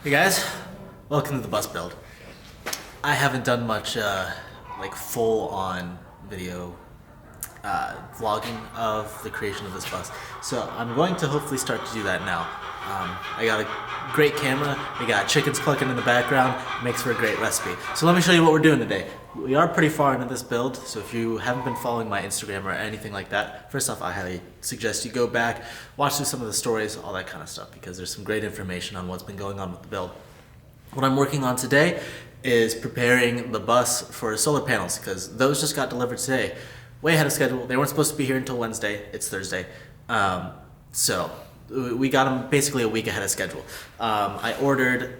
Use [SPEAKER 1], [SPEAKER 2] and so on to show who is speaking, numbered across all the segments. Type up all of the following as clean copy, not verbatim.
[SPEAKER 1] Hey guys, welcome to the bus build. I haven't done much like full-on video vlogging of the creation of this bus, so I'm going to hopefully start to do that now. I got a great camera, we got chickens clucking in the background, makes for a great recipe. So let me show you what we're doing today. We are pretty far into this build, so if you haven't been following my Instagram or anything like that, first off I highly suggest you go back, watch through some of the stories, all that kind of stuff, because there's some great information on what's been going on with the build. What I'm working on today is preparing the bus for solar panels, because those just got delivered today. Way ahead of schedule. They weren't supposed to be here until Wednesday. It's Thursday. So we got them basically a week ahead of schedule. I ordered,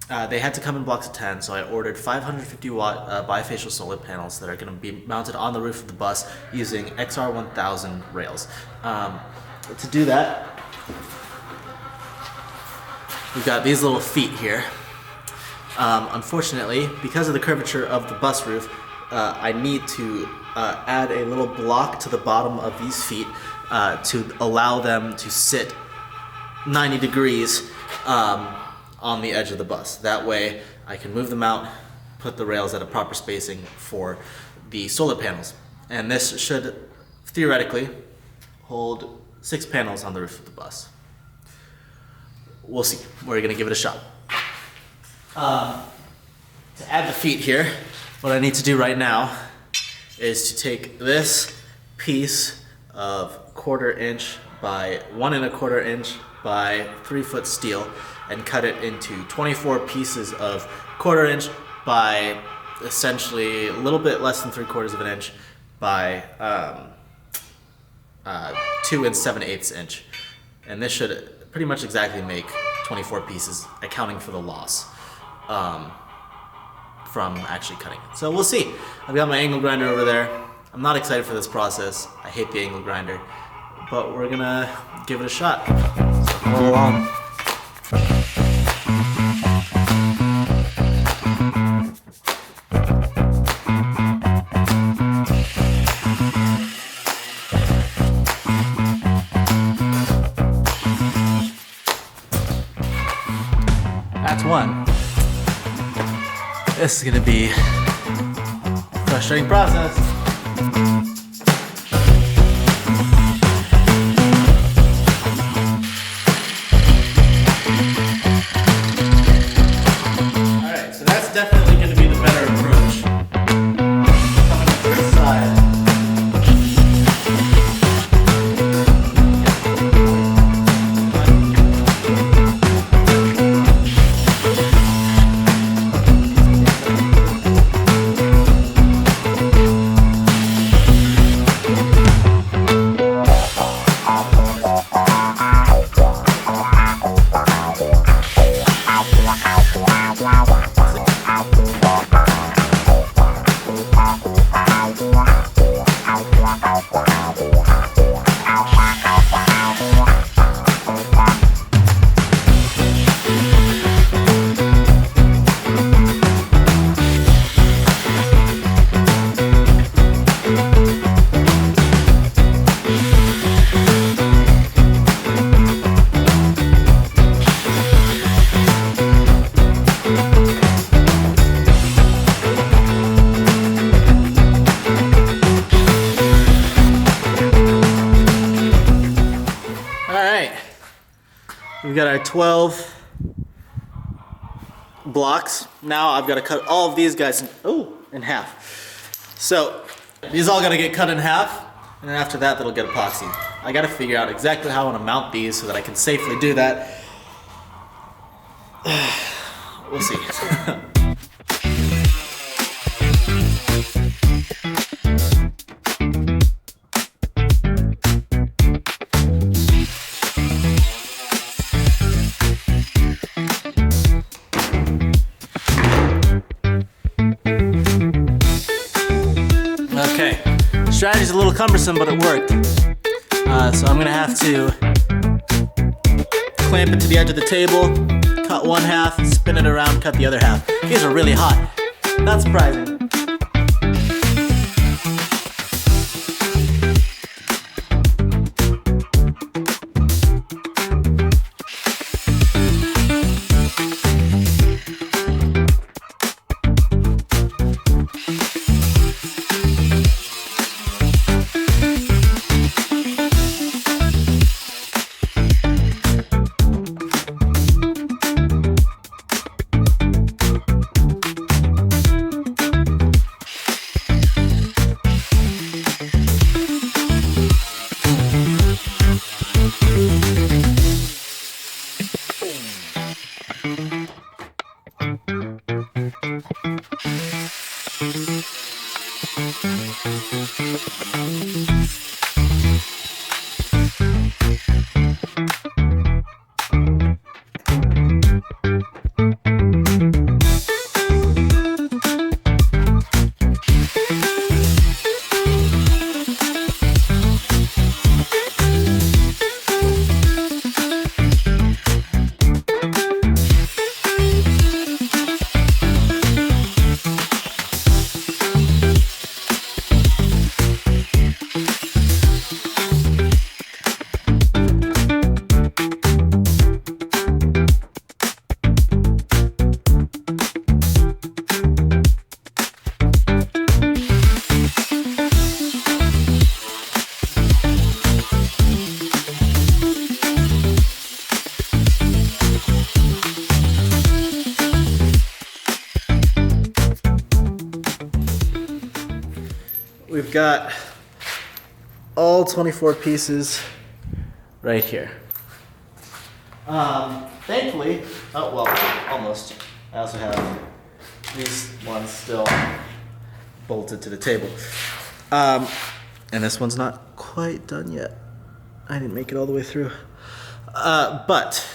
[SPEAKER 1] they had to come in blocks of 10, so I ordered 550 watt bifacial solar panels that are going to be mounted on the roof of the bus using XR1000 rails. To do that, we've got these little feet here. Unfortunately, because of the curvature of the bus roof, I need to add a little block to the bottom of these feet to allow them to sit 90 degrees on the edge of the bus. That way I can move them out, put the rails at a proper spacing for the solar panels. And this should theoretically hold 6 panels on the roof of the bus. We'll see. We're going to give it a shot. To add the feet here, what I need to do right now is to take this piece of 1/4 inch by 1 1/4 inch by 3 foot steel and cut it into 24 pieces of 1/4 inch by essentially a little bit less than 3/4 of an inch by 2 7/8 inch. And this should pretty much exactly make 24 pieces, accounting for the loss from actually cutting it. So we'll see. I've got my angle grinder over there. I'm not excited for this process. I hate the angle grinder, but we're gonna give it a shot. So follow along. That's one. This is gonna be a frustrating process. Alright, so that's definitely gonna be the better approach. Coming up this side. We've got our 12 blocks. Now I've got to cut all of these guys in half. So these all got to get cut in half, and then after that, that'll get epoxy. I got to figure out exactly how I want to mount these so that I can safely do that. We'll see. Okay, strategy's a little cumbersome, but it worked. So I'm gonna have to clamp it to the edge of the table, cut one half, spin it around, cut the other half. These are really hot. Not surprising. We've got all 24 pieces right here. Thankfully, oh well, almost. I also have these ones still bolted to the table. And this one's not quite done yet. I didn't make it all the way through. But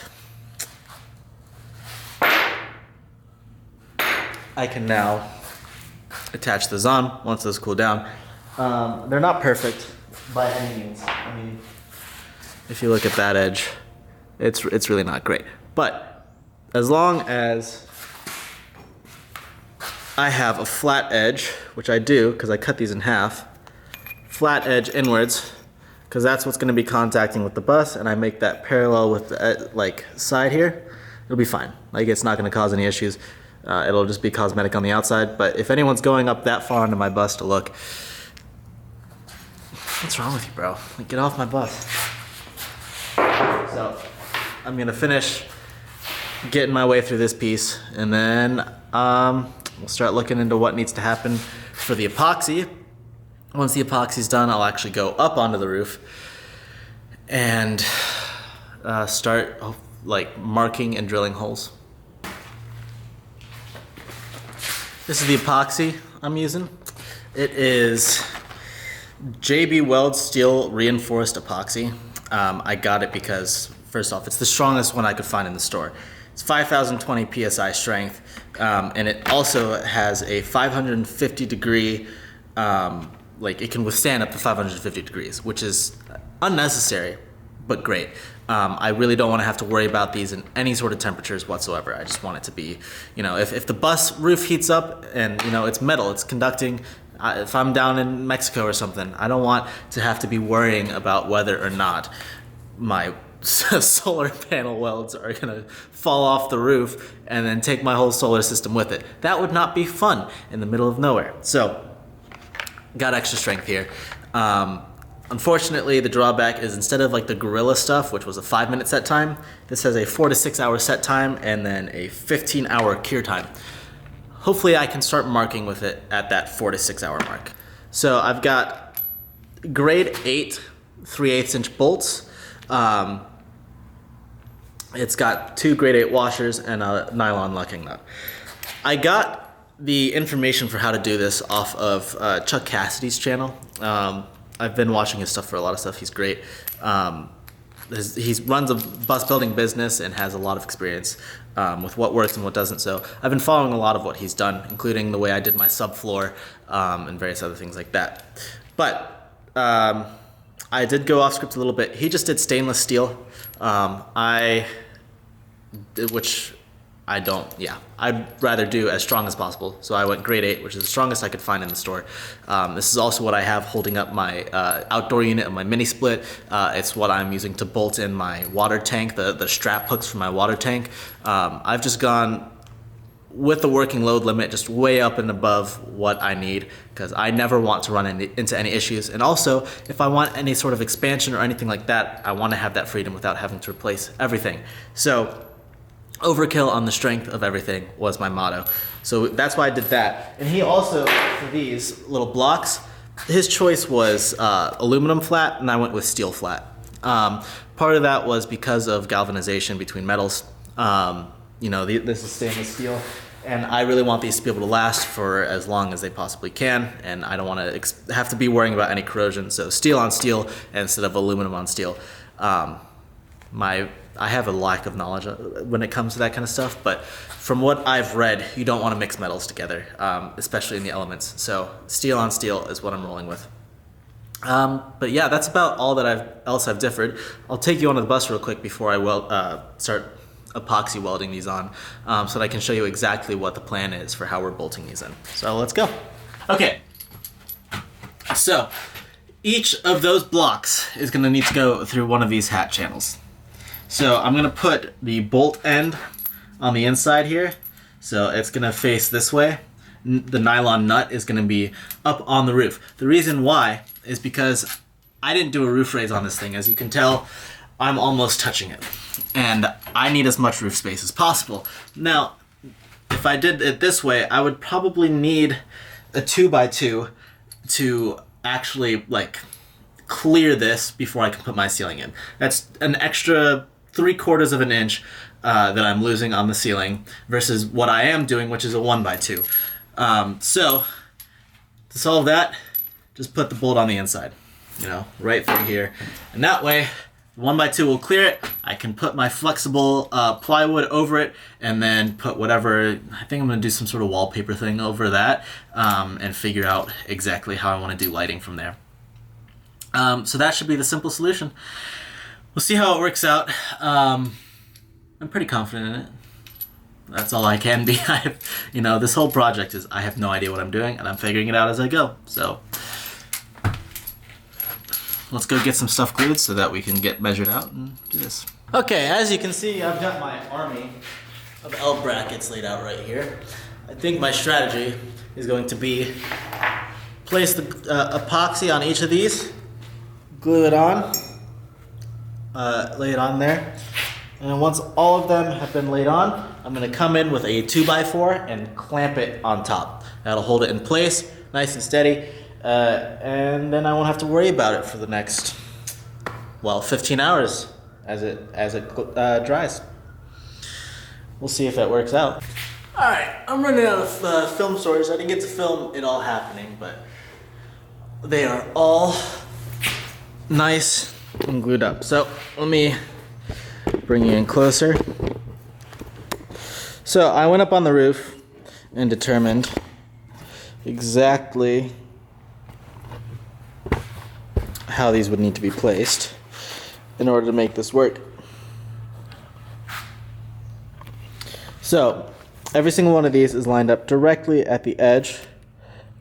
[SPEAKER 1] I can now attach those on once those cool down. They're not perfect by any means. I mean, if you look at that edge, it's really not great. But as long as I have a flat edge, which I do because I cut these in half, flat edge inwards, because that's what's going to be contacting with the bus, and I make that parallel with the like side here, it'll be fine. Like, it's not going to cause any issues. It'll just be cosmetic on the outside. But if anyone's going up that far into my bus to look, what's wrong with you, bro? Like, get off my bus. So I'm gonna finish getting my way through this piece, and then we'll start looking into what needs to happen for the epoxy. Once the epoxy's done, I'll actually go up onto the roof and start like marking and drilling holes. This is the epoxy I'm using. It is JB Weld steel reinforced epoxy. I got it because, first off, it's the strongest one I could find in the store. It's 5,020 PSI strength, and it also has a 550 degree, like it can withstand up to 550 degrees, which is unnecessary, but great. I really don't want to have to worry about these in any sort of temperatures whatsoever. I just want it to be, you know, if the bus roof heats up and, you know, it's metal, it's conducting, if I'm down in Mexico or something, I don't want to have to be worrying about whether or not my solar panel welds are gonna fall off the roof and then take my whole solar system with it. That would not be fun in the middle of nowhere. So, got extra strength here. Unfortunately, the drawback is instead of like the Gorilla stuff, which was a 5-minute set time, this has a 4 to 6 hour set time and then a 15-hour cure time. Hopefully I can start marking with it at that 4 to 6 hour mark. So I've got grade 8 3/8 inch bolts. It's got 2 grade 8 washers and a nylon locking nut. I got the information for how to do this off of Chuck Cassidy's channel. I've been watching his stuff for a lot of stuff. He's great. He runs a bus building business and has a lot of experience with what works and what doesn't. So I've been following a lot of what he's done, including the way I did my subfloor and various other things like that. But I did go off script a little bit. He just did stainless steel, which I don't, I'd rather do as strong as possible. So I went grade 8, which is the strongest I could find in the store. This is also what I have holding up my outdoor unit of my mini split. It's what I'm using to bolt in my water tank, the strap hooks for my water tank. I've just gone with the working load limit just way up and above what I need, because I never want to run into any issues. And also, if I want any sort of expansion or anything like that, I want to have that freedom without having to replace everything. So overkill on the strength of everything was my motto. So that's why I did that. And he also, for these little blocks, his choice was aluminum flat, and I went with steel flat. Part of that was because of galvanization between metals. you know, this is stainless steel, and I really want these to be able to last for as long as they possibly can, and I don't want to have to be worrying about any corrosion. So steel on steel instead of aluminum on steel. I have a lack of knowledge when it comes to that kind of stuff, but from what I've read, you don't want to mix metals together, especially in the elements. So steel on steel is what I'm rolling with. But yeah, that's about all that I've differed. I'll take you onto the bus real quick before I start epoxy welding these on, so that I can show you exactly what the plan is for how we're bolting these in. So let's go. Okay, so each of those blocks is going to need to go through one of these hat channels. So I'm going to put the bolt end on the inside here, so it's going to face this way. The nylon nut is going to be up on the roof. The reason why is because I didn't do a roof raise on this thing. As you can tell, I'm almost touching it, and I need as much roof space as possible. Now, if I did it this way, I would probably need a 2x2 to actually like clear this before I can put my ceiling in. That's an extra 3/4 of an inch that I'm losing on the ceiling versus what I am doing, which is a 1x2. So to solve that, just put the bolt on the inside, you know, right through here, and that way 1x2 will clear it. I can put my flexible plywood over it, and then put whatever, I think I'm gonna do some sort of wallpaper thing over that, and figure out exactly how I want to do lighting from there. So that should be the simple solution. We'll see how it works out. I'm pretty confident in it. That's all I can be. You know, this whole project is, I have no idea what I'm doing, and I'm figuring it out as I go. So let's go get some stuff glued so that we can get measured out and do this. Okay, as you can see, I've got my army of L brackets laid out right here. I think my strategy is going to be place the epoxy on each of these, glue it on, lay it on there, and then once all of them have been laid on, I'm going to come in with a 2x4 and clamp it on top. That'll hold it in place, nice and steady, and then I won't have to worry about it for the next, well, 15 hours as it dries. We'll see if that works out. All right, I'm running out of film storage. I didn't get to film it all happening, but they are all nice and glued up. So let me bring you in closer. So I went up on the roof and determined exactly how these would need to be placed in order to make this work. So every single one of these is lined up directly at the edge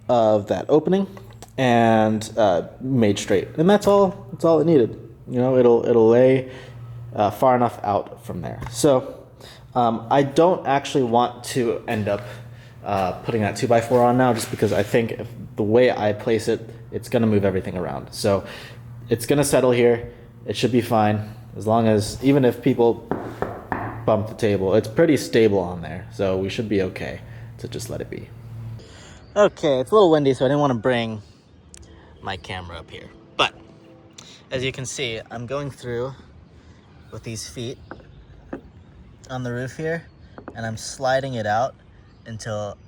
[SPEAKER 1] of that opening and made straight, and that's all it needed. You know, it'll lay far enough out from there. So I don't actually want to end up putting that 2x4 on now, just because I think if the way I place it, it's gonna move everything around. So it's gonna settle here. It should be fine, as long as, even if people bump the table, it's pretty stable on there, so we should be okay to just let it be. Okay, it's a little windy, so I didn't want to bring my camera up here, but as you can see, I'm going through with these feet on the roof here, and I'm sliding it out until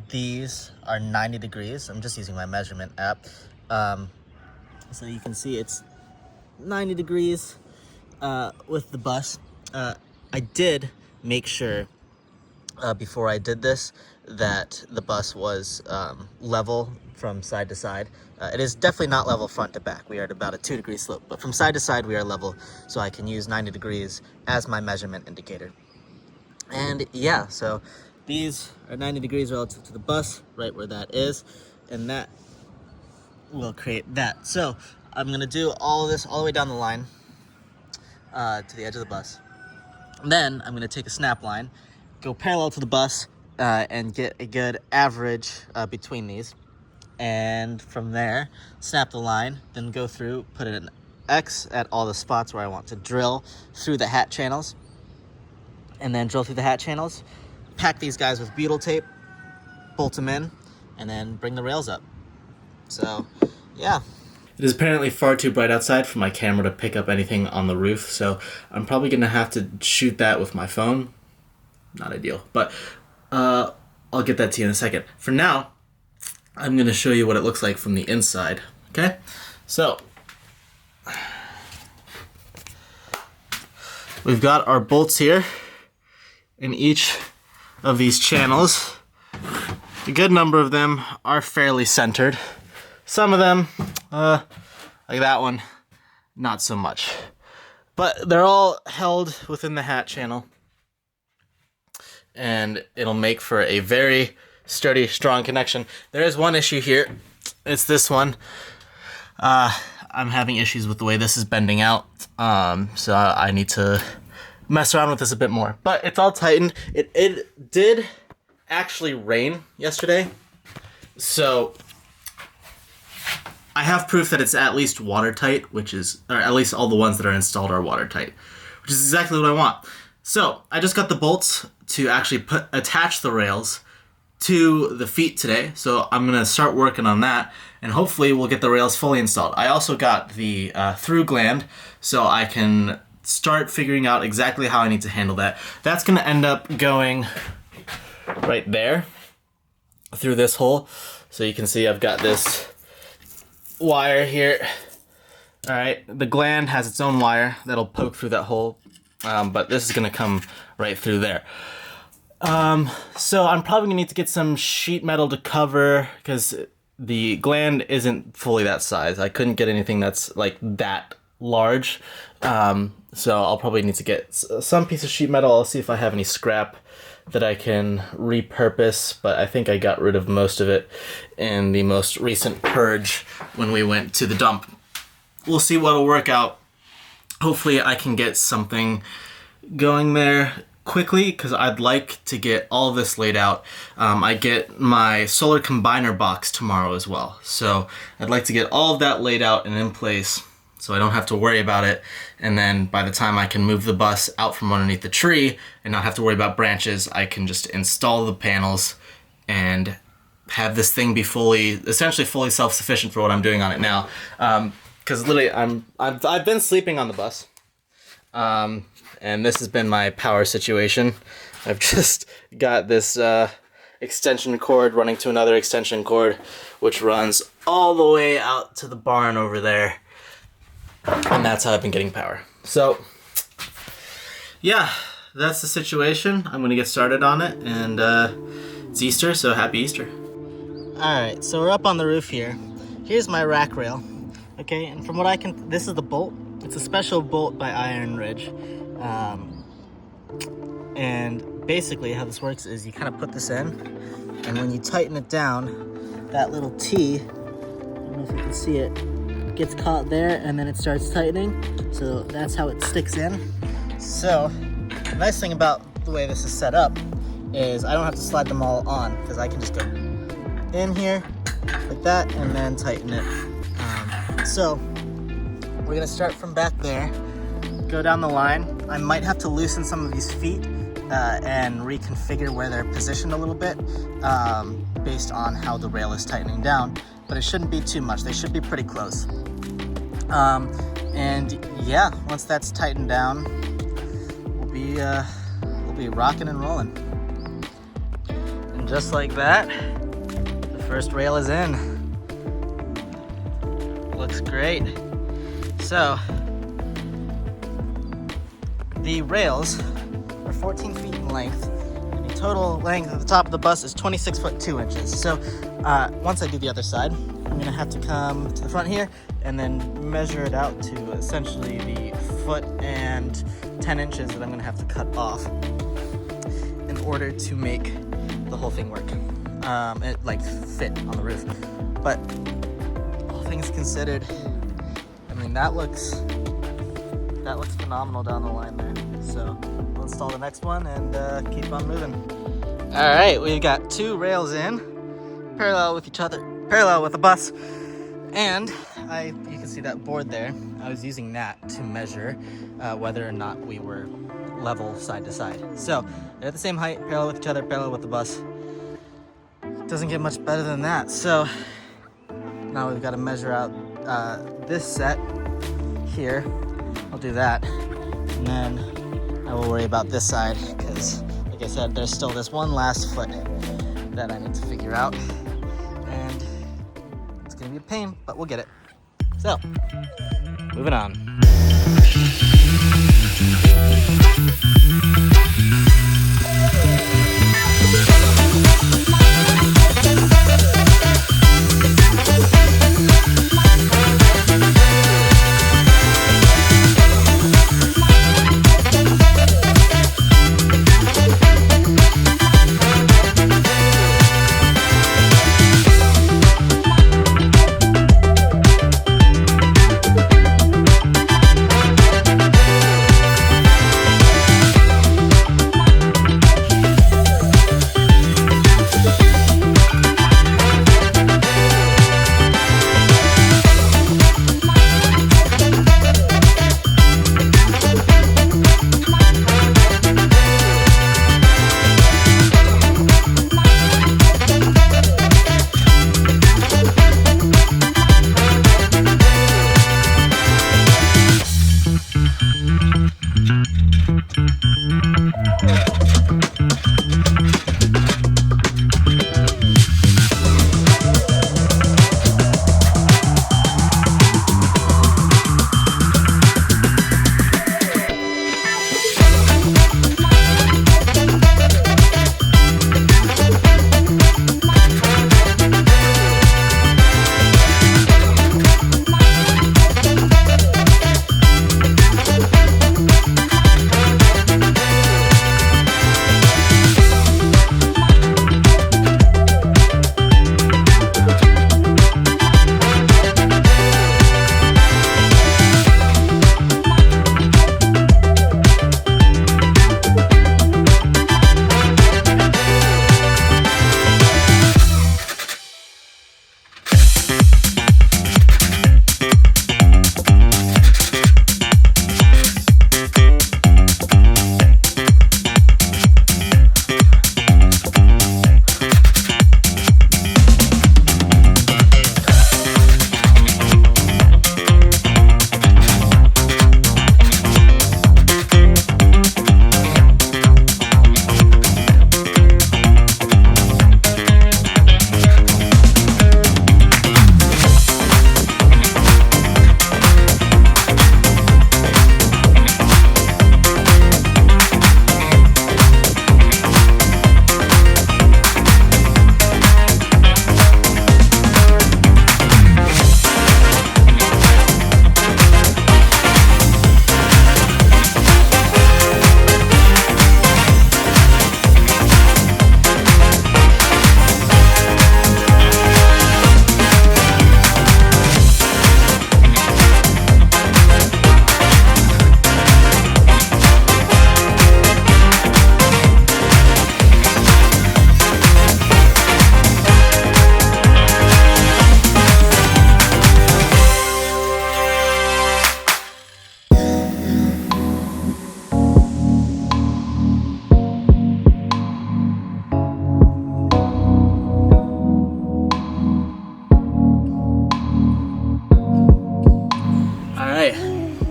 [SPEAKER 1] these are 90 degrees. I'm just using my measurement app, so you can see it's 90 degrees with the bus. I did make sure before I did this that the bus was level from side to side. It is definitely not level front to back. We are at about a 2-degree slope, but from side to side we are level, so I can use 90 degrees as my measurement indicator. And yeah, so these are 90 degrees relative to the bus, right where that is, and that will create that. So I'm gonna do all of this all the way down the line to the edge of the bus. Then I'm going to take a snap line, go parallel to the bus, and get a good average between these. And from there, snap the line, then go through, put an X at all the spots where I want to drill through the hat channels. And then drill through the hat channels, pack these guys with butyl tape, bolt them in, and then bring the rails up. So, yeah. It is apparently far too bright outside for my camera to pick up anything on the roof, so I'm probably going to have to shoot that with my phone. not ideal. But I'll get that to you in a second. For now, I'm going to show you what it looks like from the inside. Okay? So, we've got our bolts here in each of these channels. A good number of them are fairly centered. Some of them, like that one, not so much. But they're all held within the hat channel. And it'll make for a very sturdy, strong connection. There is one issue here. It's this one. I'm having issues with the way this is bending out. So I need to mess around with this a bit more. But it's all tightened. It did actually rain yesterday. So I have proof that it's at least watertight, or at least all the ones that are installed are watertight, which is exactly what I want. So I just got the bolts to actually attach the rails to the feet today. So I'm gonna start working on that, and hopefully we'll get the rails fully installed. I also got the through gland, so I can start figuring out exactly how I need to handle that. That's gonna end up going right there through this hole. So you can see I've got this wire here. All right, the gland has its own wire that'll poke through that hole, but this is gonna come right through there. So I'm probably gonna need to get some sheet metal to cover, because the gland isn't fully that size. I couldn't get anything that's like that large. So I'll probably need to get some piece of sheet metal. I'll see if I have any scrap that I can repurpose, but I think I got rid of most of it in the most recent purge when we went to the dump. We'll see what'll work out. Hopefully I can get something going there quickly, because I'd like to get all of this laid out. I get my solar combiner box tomorrow as well, so I'd like to get all of that laid out and in place so I don't have to worry about it, and then by the time I can move the bus out from underneath the tree and not have to worry about branches, I can just install the panels and have this thing be essentially fully self-sufficient for what I'm doing on it now. Because literally I've been sleeping on the bus. And this has been my power situation. I've just got this extension cord running to another extension cord, which runs all the way out to the barn over there. And that's how I've been getting power. So, yeah, that's the situation. I'm gonna get started on it, and it's Easter, so happy Easter. Alright, so we're up on the roof here. Here's my rack rail. Okay, and from what this is the bolt. It's a special bolt by IronRidge. And basically how this works is you kind of put this in, and when you tighten it down, that little T, I don't know if you can see it, gets caught there, and then it starts tightening. So that's how it sticks in. So the nice thing about the way this is set up is I don't have to slide them all on, because I can just go in here like that and then tighten it. So we're gonna start from back there, go down the line. I might have to loosen some of these feet and reconfigure where they're positioned a little bit based on how the rail is tightening down, but it shouldn't be too much. They should be pretty close. And yeah, once that's tightened down, we'll be rocking and rolling. And just like that, the first rail is in. Looks great. So the rails are 14 feet in length, and the total length at the top of the bus is 26 foot 2 inches. So once I do the other side, I'm gonna have to come to the front here and then measure it out to essentially the foot and 10 inches that I'm gonna have to cut off in order to make the whole thing work. It like fit on the roof. But all things considered, I mean, that looks phenomenal down the line there. So we'll install the next one and keep on moving. All right, we've got 2 rails in, parallel with each other, parallel with the bus. And you can see that board there. I was using that to measure whether or not we were level side to side. So they're at the same height, parallel with each other, parallel with the bus. Doesn't get much better than that. So now we've got to measure out this set here. I'll do that, and then I will worry about this side, because like I said, there's still this one last foot that I need to figure out, and it's gonna be a pain, but we'll get it. So, moving on.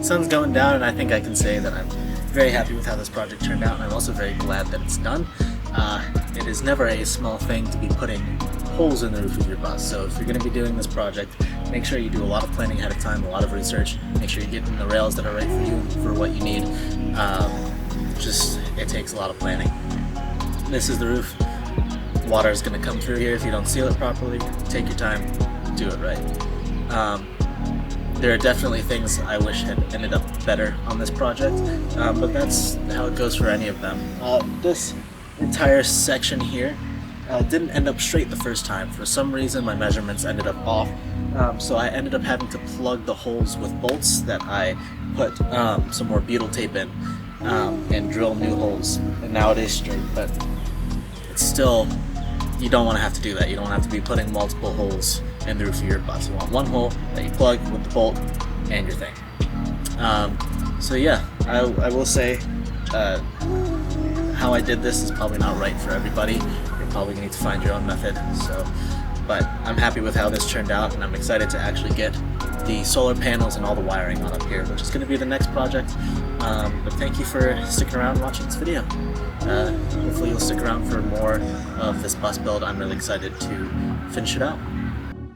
[SPEAKER 1] Sun's going down, and I think I can say that I'm very happy with how this project turned out, and I'm also very glad that it's done. It is never a small thing to be putting holes in the roof of your bus, so if you're going to be doing this project, make sure you do a lot of planning ahead of time, a lot of research, make sure you get in the rails that are right for you, for what you need. It takes a lot of planning. This is the roof. Water is going to come through here if you don't seal it properly. Take your time, do it right. There are definitely things I wish had ended up better on this project, but that's how it goes for any of them. This entire section here didn't end up straight the first time. For some reason my measurements ended up off, so I ended up having to plug the holes with bolts that I put some more butyl tape in and drill new holes, and now it is straight, but it's still, you don't want to have to do that. You don't have to be putting multiple holes in the roof of your bus. You want one hole that you plug with the bolt and your thing. So yeah, I will say how I did this is probably not right for everybody. You're probably going to need to find your own method. So but I'm happy with how this turned out, and I'm excited to actually get the solar panels and all the wiring on up here, which is going to be the next project. But thank you for sticking around and watching this video. Hopefully you'll stick around for more of this bus build. I'm really excited to finish it out.